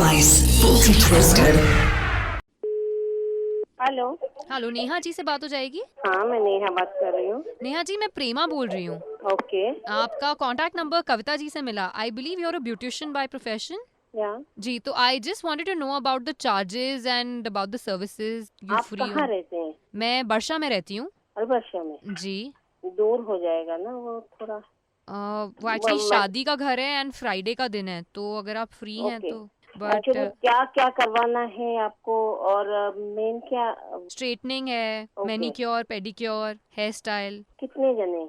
Spice, Fully Twisted. Hello. Hello, Neha ji से बात हो जाएगी? हाँ, मैं नेहा बात कर रही हूँ। नेहा जी, मैं प्रेमा बोल रही हूँ। ओके। आपका कांटेक्ट नंबर कविता जी से मिला। I believe you are a beautician by profession. या जी, तो I just wanted to know about the charges and about the services you आप फ्री कहाँ हो। रहते हैं? मैं बरशा में रहती हूँ। अलबर्षा में? जी। दूर हो जाएगा ना वो थोड़ा। वो एक्चुअली मैं शादी का घर है एंड फ्राइडे का दिन है, तो अगर आप फ्री हैं ओके। तो। बट एक्चुअली क्या क्या करवाना है आपको और मेन क्या? स्ट्रेटनिंग है, okay. Manicure, pedicure, hair style. कितने जने?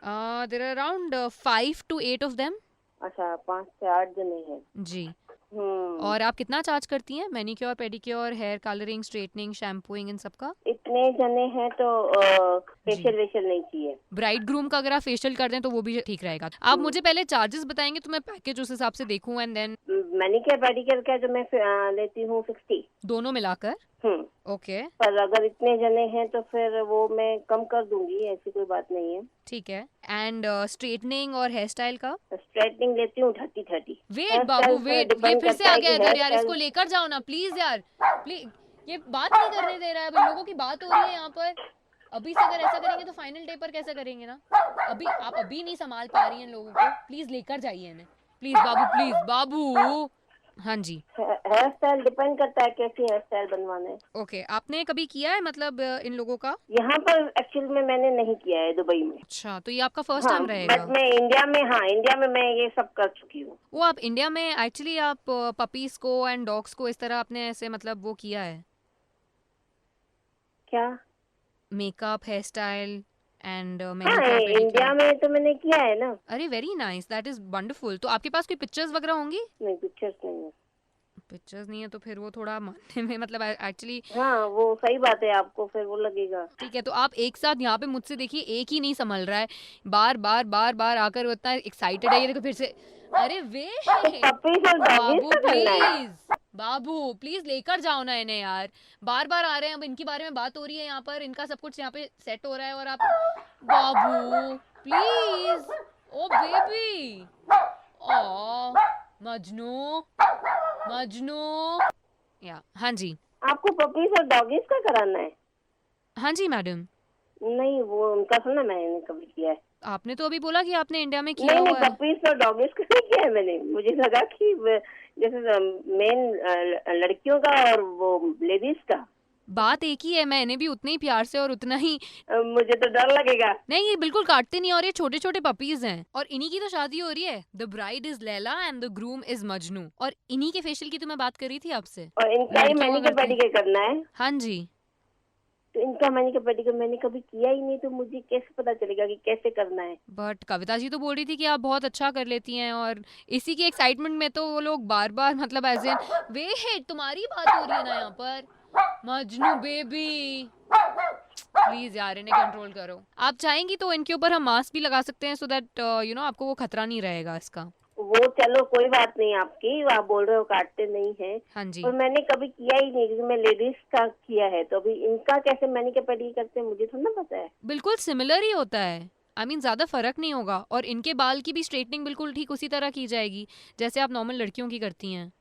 There are around 5 to 8 of them. अच्छा, 5 से 8 जने हैं। जी। हम्म। और आप कितना चार्ज करती हैं manicure, pedicure, hair colouring, straightening, shampooing, इन सब का? इतने जने हैं तो जी। फेशियल वेशियल नहीं चाहिए। ब्राइड ग्रूम का अगर आप फेशियल कर दें तो वो भी ठीक रहेगा। आप मुझे पहले चार्जेस बताएंगे तो मैं पैकेज उस हिसाब से देखूं एंड देन। मैनिक्योर पेडिक्योर का जो मैं लेती हूँ 60। दोनों मिलाकर? हम्म। ओके, पर अगर इतने जने हैं तो फिर वो मैं कम कर दूंगी, ऐसी कोई बात नहीं है। ठीक है। एंड स्ट्रेटनिंग और हेयर स्टाइल का? स्ट्रेटनिंग लेती हूँ 30-30। वेट हेयर बाबू स्टाइल पर वेट, ये डिपेंड फिर से करता आ है गया कि इधर हेयर यार, इसको स्टाइल। लेकर जाओ ना प्लीज यार, प्लीज। ये बात नहीं करने दे रहा है, अब लोगों की बात हो रही है यहाँ पर। अभी से अगर ऐसा करेंगे तो फाइनल डे पर कैसे करेंगे ना। अभी आप अभी नहीं संभाल पा रही हैं लोगों को, प्लीज लेकर जाइए इन्हें। प्लीज बाबू, प्लीज बाबू। हाँ जी। हेयर स्टाइल डिपेंड करता है कैसी हेयर स्टाइल बनवाना है। ओके, आपने कभी किया है मतलब इन लोगों का? यहाँ पर एक्चुअल में मैंने नहीं किया है, दुबई में। अच्छा, तो ये आपका फर्स्ट हाँ, टाइम बट रहेगा? मैं इंडिया में, हाँ इंडिया में मैं ये सब कर चुकी हूँ। वो आप इंडिया में एक्चुअली आप पपीज को एंड डॉग्स को इस तरह आपने ऐसे मतलब वो किया है? क्या? मेकअप, हेयर स्टाइल एंड हाँ, मैनिक्योर, इंडिया पेडिक्योर? में तो मैंने किया है ना। अरे very nice, that is wonderful. तो आपके पास कोई पिक्चर्स वगैरह होंगी? नहीं, पिक्चर्स नहीं है। पिक्चर्स नहीं है तो फिर वो थोड़ा मानने में मतलब एक्चुअली। हाँ, वो सही बात है, आपको फिर वो लगेगा। ठीक है, तो आप एक साथ यहाँ पे मुझसे देखिए, एक ही नहीं संभल रहा है। बार बार बार बार आकर वो इतना एक्साइटेड है, ये देखो फिर से। अरे तो वेट पपीज और डॉगीज बाबू का करना है। प्लीज, बाबू प्लीज लेकर जाओ ना इन्हें यार। बार बार आ रहे हैं, अब इनके बारे में बात हो रही है यहाँ पर, इनका सब कुछ यहाँ पे सेट हो रहा है और आप। बाबू प्लीज। ओ बेबी। ओ मजनू, मजनू। या हाँ जी। आपको पपीज और डॉगीज का कराना है? हाँ जी मैडम। नहीं, वो उनका सुना मैंने कभी किया है। आपने तो अभी बोला कि आपने इंडिया में किया नहीं नहीं, हुआ है। पपीज और डॉगीज का नहीं किया है मैंने। मुझे लगा कि जैसे मेन लड़कियों का और वो लेडीज का। बात एक ही है, मैंने भी उतने ही प्यार से और उतना ही। मुझे तो डर लगेगा। नहीं, ये बिल्कुल काटते नहीं और ये छोटे छोटे पपीज हैं और इन्हीं की तो शादी हो रही है। The bride is Laila and the groom is Majnu, और इन्हीं के फेशियल की तो मैं बात कर रही थी आपसे। और इनका ही लड़कियों का मैनिक्योर करते हैं। पेडिक्योर करना है? हाँ जी। तो इनका मैनिक्योर पेडिक्योर मैंने कभी किया ही नहीं, तो मुझे कैसे पता चलेगा कि कैसे करना है? बट कविता जी तो बोल रही थी कि आप बहुत अच्छा कर लेती हैं, और इसी की एक्साइटमेंट में तो वो लोग बार बार मतलब एज इन। वेट, तुम्हारी बात हो रही है ना यहाँ पर। मजनू बेबी, प्लीज यार इन्हें कंट्रोल करो। आप चाहेंगी तो इनके ऊपर हम मास्क भी लगा सकते हैं, सो दैट आपको वो खतरा नहीं रहेगा इसका। वो चलो कोई बात नहीं, आपकी आप बोल रहे हो काटते नहीं है। हाँ जी। और मैंने कभी किया ही नहीं, क्योंकि मैं लेडीज का किया है। तो अभी इनका कैसे मैनिक्योर पेडिक्योर करते हैं मुझे थोड़ा ना पता है। बिल्कुल सिमिलर ही होता है। आई मीन ज्यादा फर्क नहीं होगा, और इनके बाल की भी स्ट्रेटनिंग बिल्कुल ठीक उसी तरह की जाएगी जैसे आप नॉर्मल लड़कियों की करती हैं।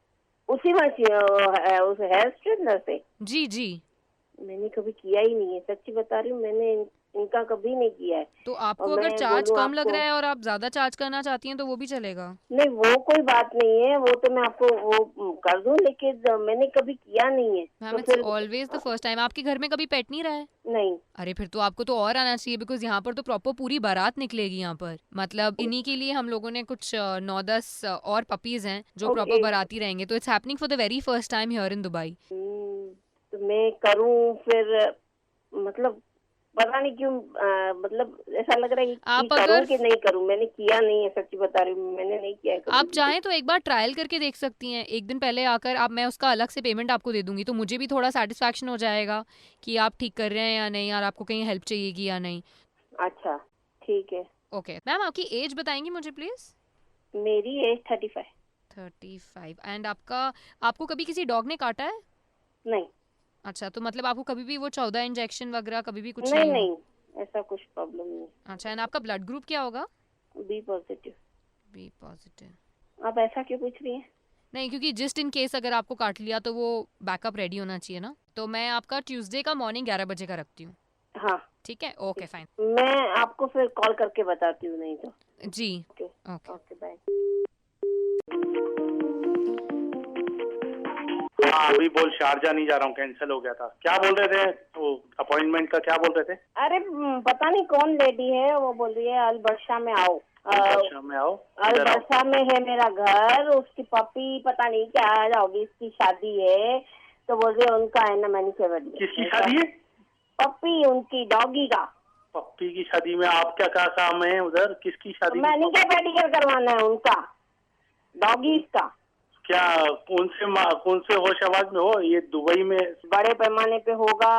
उसी में उस हेयर स्ट्रेटनर से? जी जी। मैंने कभी किया ही नहीं है, सच्ची बता रही हूँ। मैंने इनका कभी नहीं किया है। तो और आपको अगर मैं चार्ज बोलूँ कम लग आपको, रहा है और आप ज्यादा चार्ज करना चाहती हैं तो वो भी चलेगा। नहीं वो कोई बात नहीं है, वो तो मैं आपको वो कर दूं, लेकिन मैंने कभी किया नहीं है मैम तो इट्स फिर। Always the first time. आपके घर में कभी पेट नहीं रहा है? नहीं। अरे फिर तो आपको तो और आना चाहिए, बिकॉज यहाँ पर तो प्रॉपर पूरी बारात निकलेगी यहाँ पर। मतलब इन्हीं के लिए हम लोगों ने कुछ 9-10 और पपीज हैं जो प्रॉपर ओके। बाराती रहेंगे, तो it's happening for the very first time here in Dubai. तो मैं करूं फिर, मतलब पता नहीं क्यों, मतलब ऐसा लग रहा है कि आप करूं अगर कि नहीं करूं। मैंने किया नहीं है, सच्ची बता रही हूँ, मैंने नहीं किया है कभी आप भी कुछ। चाहें तो एक बार ट्रायल करके देख सकती हैं, एक दिन पहले आकर। आप, मैं उसका अलग से पेमेंट आपको दे दूंगी, तो मुझे भी थोड़ा सेटिस्फैक्शन हो जाएगा कि आप ठीक कर रहे हैं या नहीं, और आपको कहीं हेल्प चाहिए या नहीं। अच्छा, ठीक है। ओके मैम, आपकी एज बताएंगी मुझे प्लीज? मेरी एज 35। 35। एंड आपको कभी किसी डॉग ने काटा है? नहीं अच्छा, तो मतलब आपको कभी भी वो 14 इंजेक्शन वगैरह कभी भी कुछ नहीं नहीं हुआ? नहीं, ऐसा कुछ प्रॉब्लम नहीं। अच्छा, एंड आपका ब्लड ग्रुप क्या होगा? B positive. B positive. आप ऐसा क्यों पूछ रही हैं? नहीं, क्योंकि जस्ट इन केस अगर आपको काट लिया तो वो बैकअप रेडी होना चाहिए ना। तो मैं आपका ट्यूसडे का मॉर्निंग 11 बजे का रखती हूँ। हाँ ठीक है, ओके फाइन। मैं आपको फिर कॉल करके बताती हूँ, नहीं तो। जी ओके ओके। Okay bye. हाँ अभी बोल, शारजा नहीं जा रहा हूँ, कैंसिल हो गया था। क्या बोल रहे थे वो अपॉइंटमेंट का, क्या बोल रहे थे? अरे पता नहीं कौन लेडी है, वो बोल रही है अलबर्षा में आओ। अच्छा में आओ, अलबर्षा में है मेरा घर, उसकी पपी पता नहीं क्या है, ऑफिस की शादी है, तो बोल रही है उनका है ना मैनिक्योर। किसकी शादी है? पपी, उनकी डॉगी का। पप्पी की शादी में आपका क्या काम है उधर? किसकी शादी? मैनिक्योर पेडिक्योर करवाना है उनका, डॉगी का। क्या कौन से होश आवाज में हो? ये दुबई में बड़े पैमाने पे होगा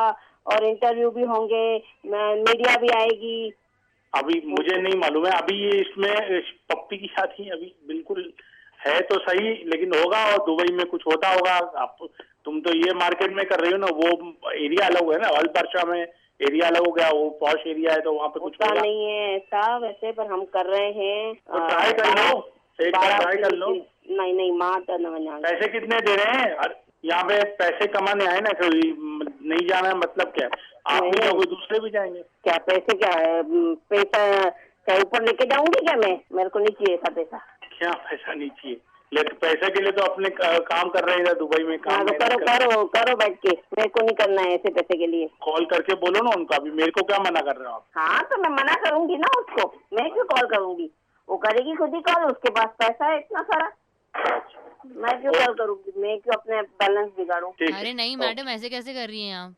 और इंटरव्यू भी होंगे, मीडिया भी आएगी। अभी मुझे नहीं मालूम है, अभी ये इसमें पप्पी की शादी अभी बिल्कुल है तो सही, लेकिन होगा और दुबई में कुछ होता होगा। आप तुम तो ये मार्केट में कर रही हो ना, वो एरिया अलग है ना, अलबर्षा में एरिया अलग हो गया, वो पॉश एरिया है तो वहाँ पे कुछ होता नहीं है ऐसा वैसे, पर हम कर रहे हैं। तो ट्राई कर लो, एक बार ट्राई कर लो। नहीं माँ तो न। पैसे कितने दे रहे हैं? यहाँ पे पैसे कमाने आए ना, कोई नहीं जाना है मतलब क्या? आप भी जाओगे, दूसरे भी जाएंगे। क्या पैसे, क्या है पैसा? क्या ऊपर लेके जाऊंगी क्या मैं? मेरे को नहीं चाहिए ऐसा पैसा। क्या पैसा नहीं चाहिए? लेकिन पैसे के लिए तो अपने काम कर रहे हैं दुबई में। काम करो बैठ के, मेरे को नहीं करना है ऐसे पैसे के लिए। कॉल करके बोलो ना उनका, अभी मेरे को क्या मना कर रहे हो आप? हाँ तो मैं मना करूंगी ना उसको, मैं क्यों कॉल करूंगी? वो करेगी खुद ही कॉल, उसके पास पैसा है इतना सारा, मैं क्यों कॉल करूंगी? मैं क्यों अपने बैलेंस बिगाड़ूं? अरे नहीं मैडम, ऐसे कैसे कर रही हैं आप?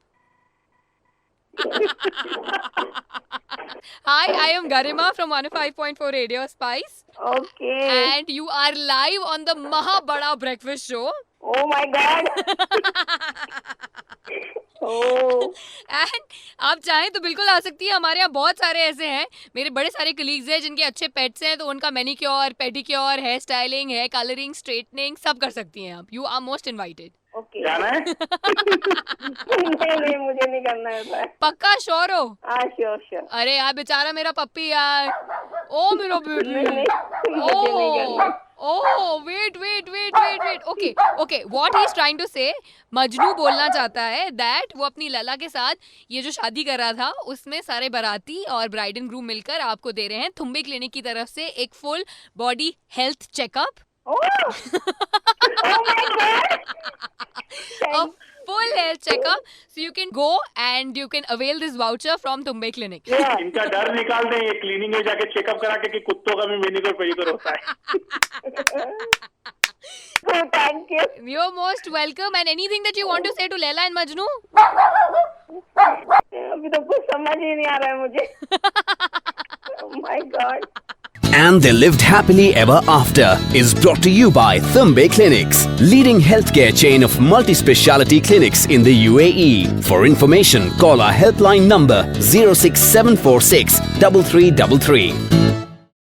Hi, I am Garima from 105.4 Radio Spice. Okay. And you are live on the Maha Bada Breakfast Show. Oh my God. Oh. And आप चाहें तो बिल्कुल आ सकती है, हमारे यहाँ बहुत सारे ऐसे हैं, मेरे बड़े सारे कलीग्स हैं जिनके अच्छे पेट्स हैं, तो उनका manicure, pedicure, hair styling, hair colouring, straightening सब कर सकती हैं आप। You are most invited. Okay. जाना है? नहीं मुझे नहीं करना है। पक्का श्योर हो? हाँ श्योर। अरे यार बेचारा मेरा पप्पी यार, ओ मेरा baby, oh wait, okay what he is trying to say, मजनू बोलना चाहता है दैट वो अपनी लला के साथ ये जो शादी कर रहा था उसमें सारे बाराती और ब्राइड एंड ग्रूम मिलकर आपको दे रहे हैं थुम्बे क्लिनिक की तरफ से एक full body health checkup. A full health checkup, so you can go and you can avail this voucher from Tumbe Clinic. इनका डर निकाल दें, ये क्लिनिक में जाके चेकअप करा के कि कुत्तों का भी मैनिक्योर पेडिक्योर होता है। Thank you. You're most welcome. And anything that you want to say to Leila and Majnu? अभी तो कुछ समझ ही नहीं आ रहा है मुझे। Oh my God. And they lived happily ever after is brought to you by Thumbe Clinics, leading healthcare chain of multi-speciality clinics in the UAE. For information, call our helpline number 06746 3333.